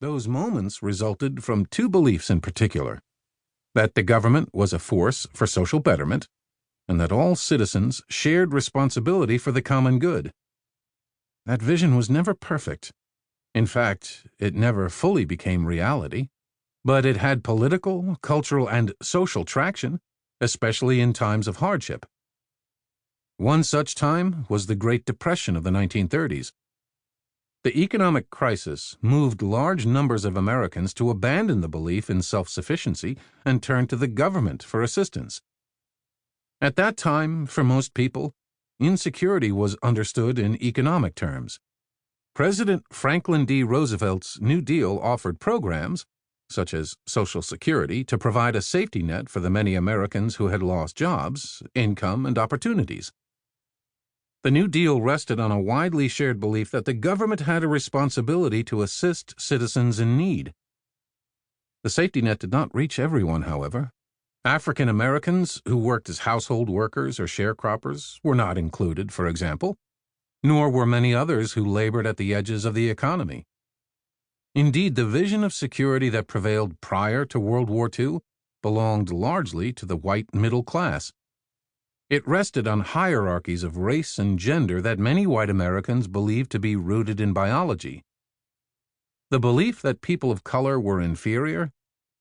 Those moments resulted from two beliefs in particular: that the government was a force for social betterment, and that all citizens shared responsibility for the common good. That vision was never perfect. In fact, it never fully became reality, but it had political, cultural, and social traction, especially in times of hardship. One such time was the Great Depression of the 1930s. The economic crisis moved large numbers of Americans to abandon the belief in self-sufficiency and turn to the government for assistance. At that time, for most people, insecurity was understood in economic terms. President Franklin D. Roosevelt's New Deal offered programs, such as Social Security, to provide a safety net for the many Americans who had lost jobs, income, and opportunities. The New Deal rested on a widely shared belief that the government had a responsibility to assist citizens in need. The safety net did not reach everyone, however. African Americans who worked as household workers or sharecroppers were not included, for example, nor were many others who labored at the edges of the economy. Indeed, the vision of security that prevailed prior to World War II belonged largely to the white middle class. It rested on hierarchies of race and gender that many white Americans believed to be rooted in biology. The belief that people of color were inferior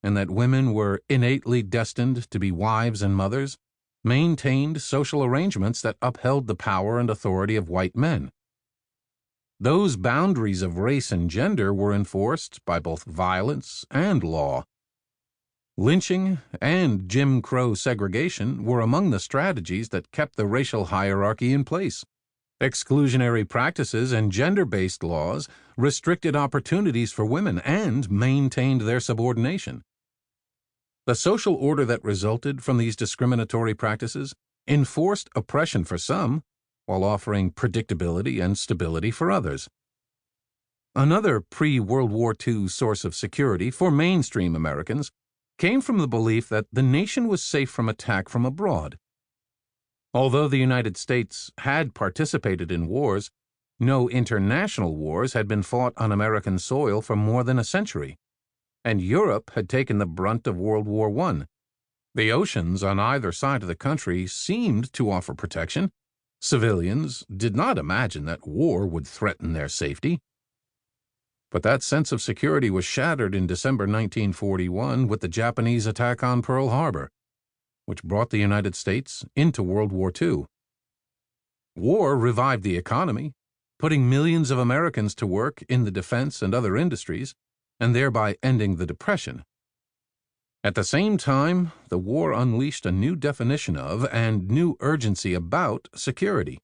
and that women were innately destined to be wives and mothers maintained social arrangements that upheld the power and authority of white men. Those boundaries of race and gender were enforced by both violence and law. Lynching and Jim Crow segregation were among the strategies that kept the racial hierarchy in place. Exclusionary practices and gender-based laws restricted opportunities for women and maintained their subordination. The social order that resulted from these discriminatory practices enforced oppression for some, while offering predictability and stability for others. Another pre-World War II source of security for mainstream Americans came from the belief that the nation was safe from attack from abroad. Although the United States had participated in wars, no international wars had been fought on American soil for more than a century, and Europe had taken the brunt of World War I. The oceans on either side of the country seemed to offer protection. Civilians did not imagine that war would threaten their safety. But that sense of security was shattered in December 1941 with the Japanese attack on Pearl Harbor, which brought the United States into World War II. War revived the economy, putting millions of Americans to work in the defense and other industries, and thereby ending the Depression. At the same time, the war unleashed a new definition of and new urgency about security.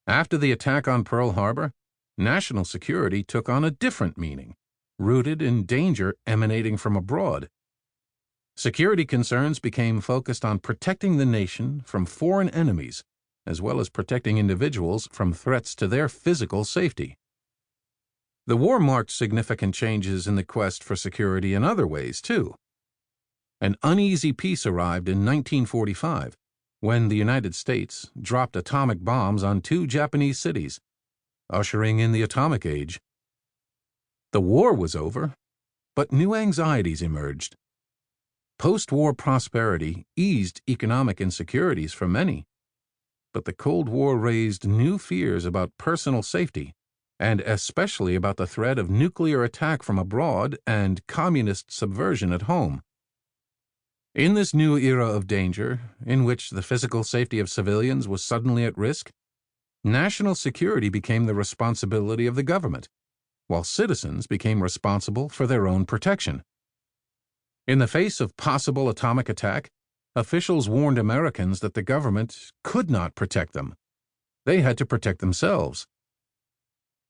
After the attack on Pearl Harbor, national security took on a different meaning, rooted in danger emanating from abroad. Security concerns became focused on protecting the nation from foreign enemies, as well as protecting individuals from threats to their physical safety. The war marked significant changes in the quest for security in other ways, too. An uneasy peace arrived in 1945, when the United States dropped atomic bombs on 2 Japanese cities, ushering in the atomic age. The war was over, but new anxieties emerged. Post-war prosperity eased economic insecurities for many, but the Cold War raised new fears about personal safety, and especially about the threat of nuclear attack from abroad and communist subversion at home. In this new era of danger, in which the physical safety of civilians was suddenly at risk, national security became the responsibility of the government, while citizens became responsible for their own protection. In the face of possible atomic attack, officials warned Americans that the government could not protect them. They had to protect themselves.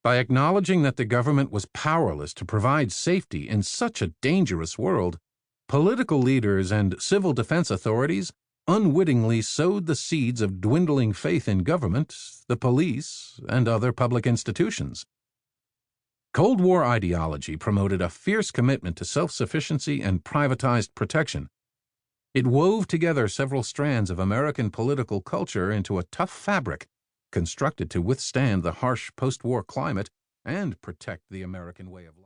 By acknowledging that the government was powerless to provide safety in such a dangerous world, political leaders and civil defense authorities unwittingly sowed the seeds of dwindling faith in government, the police, and other public institutions. Cold War ideology promoted a fierce commitment to self-sufficiency and privatized protection. It wove together several strands of American political culture into a tough fabric, constructed to withstand the harsh post-war climate and protect the American way of life.